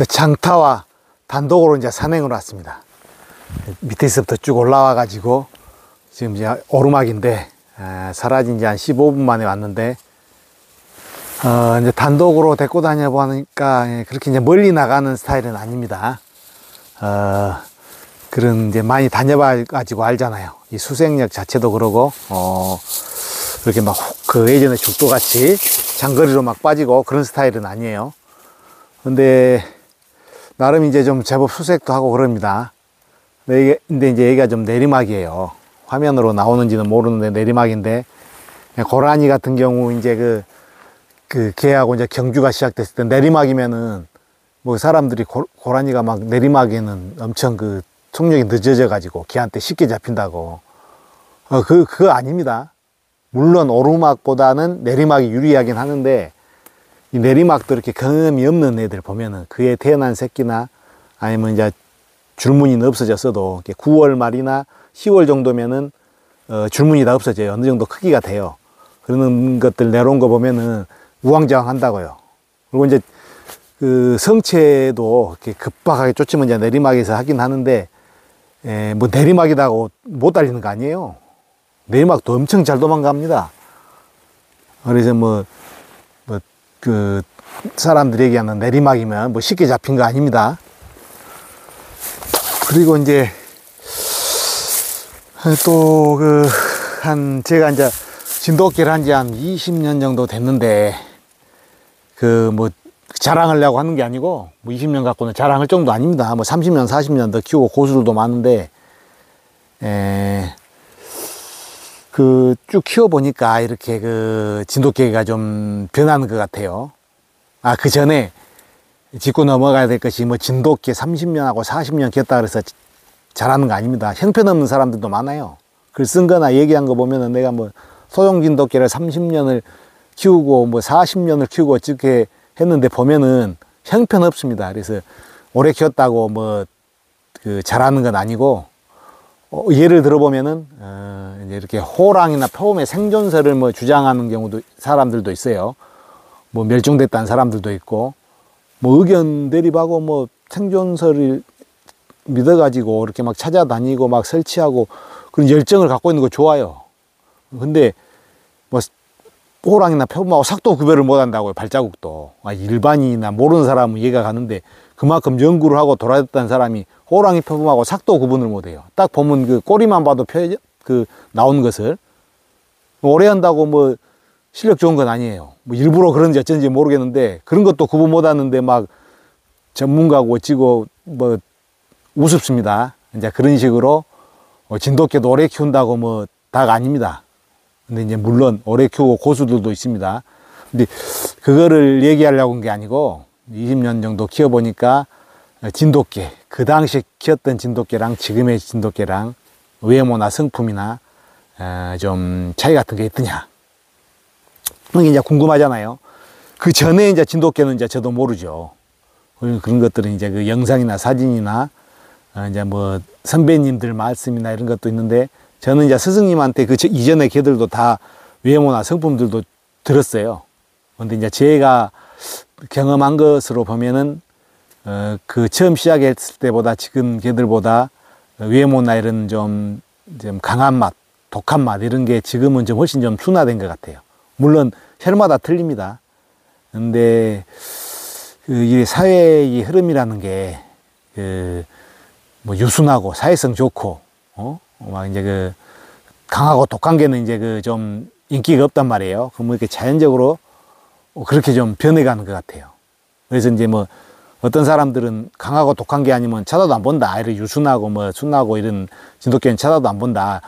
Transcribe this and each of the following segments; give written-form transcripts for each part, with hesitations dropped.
장타와 단독으로 이제 산행을 왔습니다. 밑에서부터 쭉 올라와 가지고 지금 이제 오르막인데 사라진 지 한 15분 만에 왔는데 이제 단독으로 데리고 다녀 보니까 그렇게 이제 멀리 나가는 스타일은 아닙니다. 그런 이제 많이 다녀봐 가지고 알잖아요. 이 수색력 자체도 그러고 그렇게 막 그 예전에 죽도 같이 장거리로 막 빠지고 그런 스타일은 아니에요. 근데 나름 이제 좀 제법 수색도 하고 그럽니다. 근데 이제 여기가 좀 내리막이에요. 화면으로 나오는지는 모르는데 내리막인데, 고라니 같은 경우 이제 그 개하고 이제 경주가 시작됐을 때 내리막이면은 뭐 사람들이 고라니가 막 내리막에는 엄청 그 속력이 늦어져 가지고 개한테 쉽게 잡힌다고. 그거 아닙니다. 물론 오르막보다는 내리막이 유리하긴 하는데, 이 내리막도 이렇게 경험이 없는 애들 보면은 그에 태어난 새끼나 아니면 이제 줄무늬는 없어졌어도 9월 말이나 10월 정도면은 줄무늬 다 없어져요. 어느 정도 크기가 돼요. 그런 것들 내려온 거 보면은 우왕좌왕 한다고요. 그리고 이제 그 성체도 이렇게 급박하게 쫓으면 이제 내리막에서 하긴 하는데, 뭐 내리막이라고 못 달리는 거 아니에요. 내리막도 엄청 잘 도망갑니다. 그래서 그 사람들이 얘기하는 내리막이면 뭐 쉽게 잡힌 거 아닙니다. 그리고 이제 또 제가 이제 진돗개를 한 지 한 20년 정도 됐는데, 뭐 자랑하려고 하는 게 아니고, 뭐 20년 갖고는 자랑할 정도 아닙니다. 뭐 30년, 40년 더 키우고 고수들도 많은데, 쭉 키워보니까 이렇게 진돗개가 좀 변하는 것 같아요. 그 전에 짚고 넘어가야 될 것이, 뭐 진돗개 30년하고 40년 키웠다 그래서 잘하는 거 아닙니다. 형편없는 사람들도 많아요. 글 쓴 거나 얘기한 거 보면은 내가 뭐 소형 진돗개를 30년을 키우고 뭐 40년을 키우고 어떻게 했는데 보면은 형편없습니다. 그래서 오래 키웠다고 뭐 잘하는 건 아니고, 예를 들어보면은 이제 이렇게 호랑이나 표범의 생존설을 뭐 주장하는 경우도 사람들도 있어요. 뭐 멸종됐다는 사람들도 있고, 뭐 의견 대립하고 뭐 생존설을 믿어가지고 이렇게 막 찾아다니고 막 설치하고 그런 열정을 갖고 있는 거 좋아요. 근데 뭐 호랑이나 표범하고 삭도 구별을 못 한다고요. 발자국도. 일반인이나 모르는 사람은 이해가 가는데, 그만큼 연구를 하고 돌아다녔다는 사람이 호랑이 표범하고 삭도 구분을 못 해요. 딱 보면 그 꼬리만 봐도 나온 것을. 오래 한다고 뭐 실력 좋은 건 아니에요. 뭐 일부러 그런지 어쩐지 모르겠는데, 그런 것도 구분 못 하는데 막 전문가고 어찌고 뭐 우습습니다. 이제 그런 식으로 진돗개도 오래 키운다고 뭐 다가 아닙니다. 근데 이제 물론 오래 키우고 고수들도 있습니다. 근데 그거를 얘기하려고 한 게 아니고, 20년 정도 키워보니까 진돗개, 그 당시 키웠던 진돗개랑 지금의 진돗개랑 외모나 성품이나 좀 차이 같은 게 있더냐, 그게 이제 궁금하잖아요. 그 전에 이제 진돗개는 이제 저도 모르죠. 그런 것들은 이제 그 영상이나 사진이나 이제 뭐 선배님들 말씀이나 이런 것도 있는데, 저는 이제 스승님한테 그 이전의 개들도 다 외모나 성품들도 들었어요. 근데 이제 제가 경험한 것으로 보면은 그 처음 시작했을 때보다 지금 개들보다 외모나 이런 좀 강한 맛, 독한 맛 이런 게 지금은 좀 훨씬 좀 순화된 것 같아요. 물론 혈마다 틀립니다. 근데 이 사회의 흐름이라는 게 뭐 유순하고 사회성 좋고 막 이제 강하고 독한 개는 이제 좀 인기가 없단 말이에요. 그럼 이렇게 자연적으로 그렇게 좀 변해가는 것 같아요. 그래서 이제 뭐 어떤 사람들은 강하고 독한 게 아니면 쳐다도 안 본다. 이런 유순하고 뭐 순하고 이런 진돗개는 쳐다도 안 본다.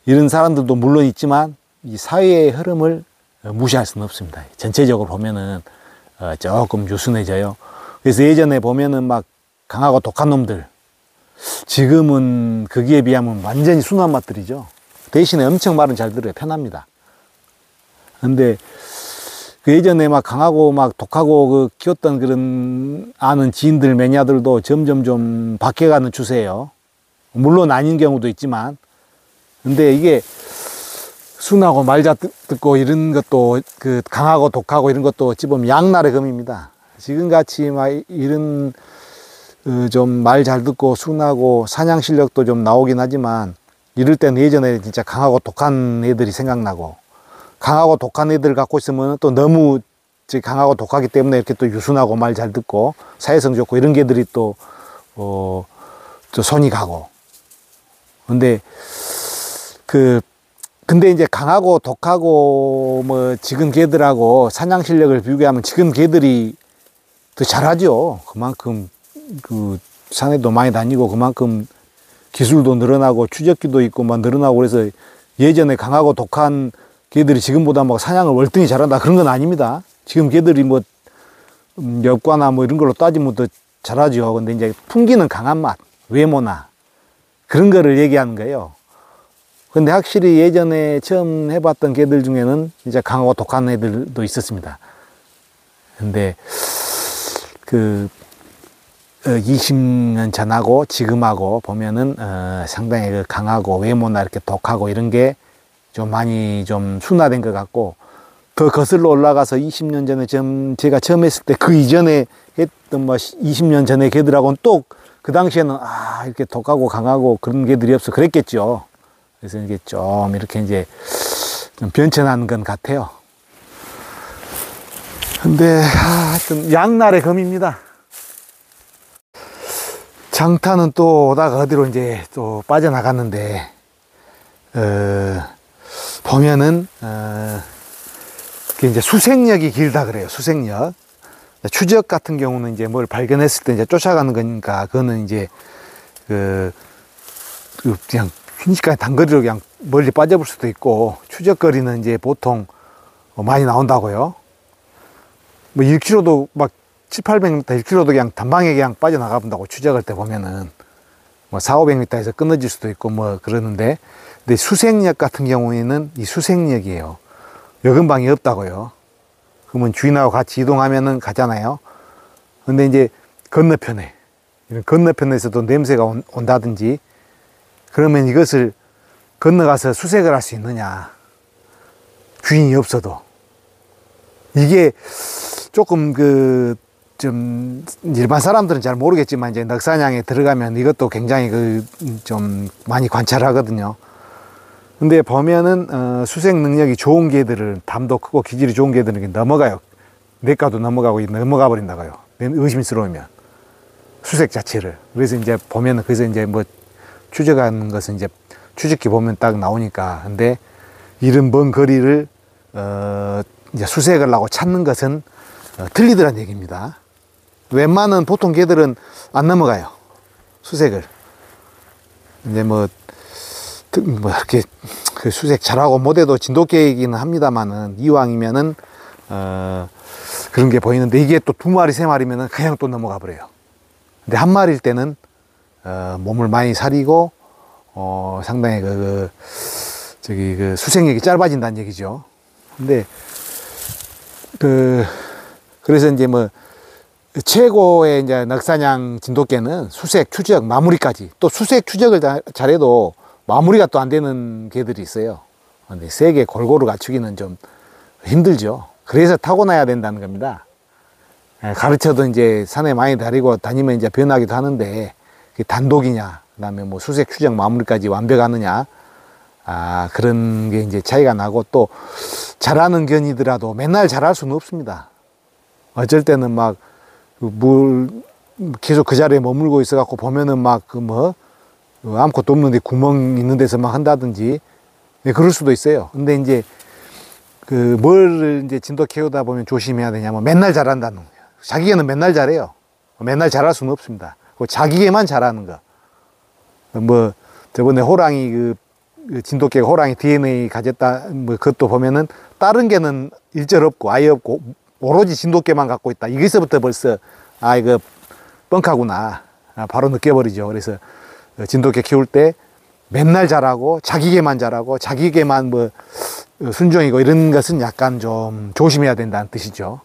이런 사람들도 물론 있지만, 이 사회의 흐름을 무시할 수는 없습니다. 전체적으로 보면은 조금 유순해져요. 그래서 예전에 보면은 막 강하고 독한 놈들, 지금은 거기에 비하면 완전히 순한 맛들이죠. 대신에 엄청 말은 잘 들어요. 편합니다. 근데 그 예전에 막 강하고 막 독하고 키웠던 그런 아는 지인들, 매니아들도 점점 좀 바뀌어가는 추세예요. 물론 아닌 경우도 있지만, 근데 이게 순하고 말 잘 듣고 이런 것도 강하고 독하고 이런 것도 어찌 보면 양날의 검입니다. 지금같이 막 이런 좀 말 잘 듣고 순하고 사냥 실력도 좀 나오긴 하지만 이럴 때는 예전에 진짜 강하고 독한 애들이 생각나고, 강하고 독한 애들 갖고 있으면 또 너무 강하고 독하기 때문에 이렇게 또 유순하고 말 잘 듣고 사회성 좋고 이런 개들이 또 손이 가고. 근데 이제 강하고 독하고 뭐 지금 개들하고 사냥 실력을 비교하면 지금 개들이 더 잘하죠. 그만큼 그 산에도 많이 다니고 그만큼 기술도 늘어나고 추적기도 있고 막 늘어나고, 그래서 예전에 강하고 독한 개들이 지금보다 뭐 사냥을 월등히 잘한다 그런 건 아닙니다. 지금 개들이 뭐 엽과나 뭐 이런 걸로 따지면 더 잘하죠. 근데 이제 풍기는 강한 맛, 외모나 그런 거를 얘기하는 거예요. 근데 확실히 예전에 처음 해봤던 개들 중에는 이제 강하고 독한 애들도 있었습니다. 근데 20년 전하고 지금하고 보면은 상당히 그 강하고 외모나 이렇게 독하고 이런 게 좀 많이 좀 순화된 것 같고, 더 거슬러 올라가서 20년 전에 제가 처음 했을 때 그 이전에 했던 뭐 20년 전에 개들하고는 또 그 당시에는 이렇게 독하고 강하고 그런 개들이 없어 그랬겠죠. 그래서 이게 좀 이렇게 이제 좀 변천한 건 같아요. 근데 하여튼 양날의 검입니다. 장타는 또 오다가 어디로 이제 또 빠져나갔는데, 보면은 그게 이제 수색력이 길다 그래요. 수색력. 추적 같은 경우는 이제 뭘 발견했을 때 이제 쫓아가는 거니까, 그거는 이제 그냥 순식간에 단거리로 그냥 멀리 빠져볼 수도 있고, 추적거리는 이제 보통 많이 나온다고요. 뭐 1km도 막 7, 800m, 1km도 그냥 단방에 그냥 빠져나가 본다고, 추적할 때 보면은. 뭐 4, 500m에서 끊어질 수도 있고 뭐 그러는데, 근데 수색력 같은 경우에는 이 수색력이에요. 여금방이 없다고요. 그러면 주인하고 같이 이동하면은 가잖아요. 근데 이제 건너편에, 이런 건너편에서도 냄새가 온다든지, 그러면 이것을 건너가서 수색을 할 수 있느냐. 주인이 없어도. 이게 조금 좀 일반 사람들은 잘 모르겠지만 이제 넉사냥에 들어가면 이것도 굉장히 좀 많이 관찰하거든요. 근데 보면은 수색 능력이 좋은 개들은, 담도 크고 기질이 좋은 개들은 넘어가요. 냇가도 넘어가고 넘어가 버린다고요. 의심스러우면 수색 자체를. 그래서 이제 보면은 그래서 이제 뭐 추적하는 것은 이제 추적기 보면 딱 나오니까. 근데 이런 먼 거리를 이제 수색을 하고 찾는 것은 틀리더란 얘기입니다. 웬만한 보통 개들은 안 넘어가요. 수색을. 이제 뭐 이렇게 수색 잘하고 못해도 진돗개이기는 합니다만은, 이왕이면은 그런 게 보이는데, 이게 또 2마리 3마리면은 그냥 또 넘어가 버려요. 근데 1마리일 때는 몸을 많이 사리고 상당히 수색력이 짧아진다는 얘기죠. 근데 그래서 이제 뭐 최고의 이제 넉사냥 진돗개는 수색, 추적, 마무리까지. 또 수색, 추적을 잘해도 마무리가 또 안 되는 개들이 있어요. 근데 세게 골고루 갖추기는 좀 힘들죠. 그래서 타고나야 된다는 겁니다. 가르쳐도 이제 산에 많이 다니면 이제 변하기도 하는데, 단독이냐, 그 다음에 뭐 수색, 추적, 마무리까지 완벽하느냐, 그런 게 이제 차이가 나고, 또 잘하는 견이더라도 맨날 잘할 수는 없습니다. 어쩔 때는 막 계속 그 자리에 머물고 있어갖고 보면은 막 아무것도 없는데 구멍 있는 데서 막 한다든지, 그럴 수도 있어요. 근데 이제 뭘 이제 진도 키우다 보면 조심해야 되냐면, 맨날 잘한다는 거예요. 자기개는 맨날 잘해요. 맨날 잘할 수는 없습니다. 자기개만 잘하는 거. 뭐 저번에 호랑이 진돗개가 호랑이 DNA 가졌다 뭐 그것도 보면은 다른 개는 일절 없고 아예 없고 오로지 진돗개만 갖고 있다. 여기서부터 벌써 이거 뻥카구나 바로 느껴버리죠. 그래서 진돗개 키울 때 맨날 잘하고 자기개만 잘하고 자기개만 뭐 순종이고 이런 것은 약간 좀 조심해야 된다는 뜻이죠.